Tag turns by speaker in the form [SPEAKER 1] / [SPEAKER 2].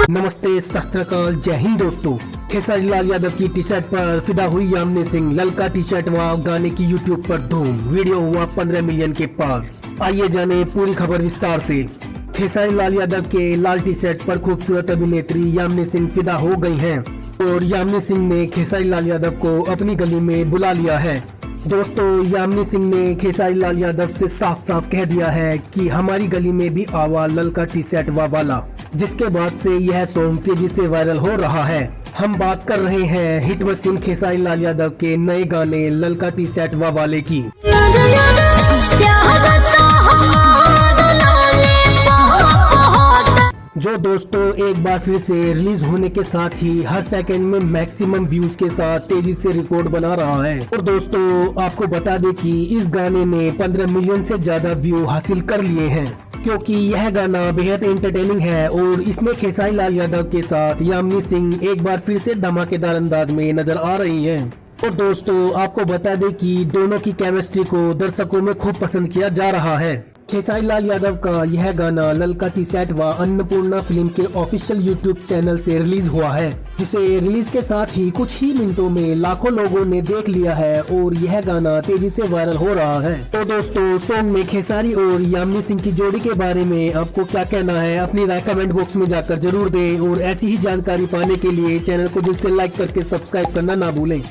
[SPEAKER 1] नमस्ते, सत श्री अकाल, जय हिंद दोस्तों। खेसारी लाल यादव की टी शर्ट पर फिदा हुई यामिनी सिंह। ललका टी शर्ट व गाने की यूट्यूब पर धूम, वीडियो हुआ 15 मिलियन के पार। आइए जाने पूरी खबर विस्तार से। खेसारी लाल यादव के लाल टी शर्ट पर खूबसूरत अभिनेत्री यामिनी सिंह फिदा हो गई हैं और यामिनी सिंह ने खेसारी लाल यादव को अपनी गली में बुला लिया है। दोस्तों, यामिनी सिंह ने खेसारी लाल यादव से साफ साफ कह दिया है कि हमारी गली में भी आवा ललका टी शर्ट वाला, जिसके बाद से यह सॉन्ग तेजी से वायरल हो रहा है। हम बात कर रहे हैं हिट मशीन खेसारी लाल यादव के नए गाने ललका टी शर्ट वाले की। जो दोस्तों एक बार फिर से रिलीज होने के साथ ही हर सेकंड में मैक्सिमम व्यूज के साथ तेजी से रिकॉर्ड बना रहा है। और दोस्तों आपको बता दें कि इस गाने ने 15 मिलियन से ज्यादा व्यू हासिल कर लिए हैं, क्योंकि यह गाना बेहद एंटरटेनिंग है और इसमें खेसारी लाल यादव के साथ यामिनी सिंह एक बार फिर से धमाकेदार अंदाज में नजर आ रही हैं। और दोस्तों आपको बता दें कि दोनों की केमिस्ट्री को दर्शकों में खूब पसंद किया जा रहा है। खेसारी लाल यादव का यह गाना ललका टी शर्ट व अन्नपूर्णा फिल्म के ऑफिशियल यूट्यूब चैनल से रिलीज हुआ है, जिसे रिलीज के साथ ही कुछ ही मिनटों में लाखों लोगों ने देख लिया है और यह गाना तेजी से वायरल हो रहा है। तो दोस्तों सॉन्ग में खेसारी और यामिनी सिंह की जोड़ी के बारे में आपको क्या कहना है, अपनी राय कमेंट बॉक्स में जाकर जरूर दें और ऐसी ही जानकारी पाने के लिए चैनल को दिल से लाइक करके सब्सक्राइब करना ना भूलें।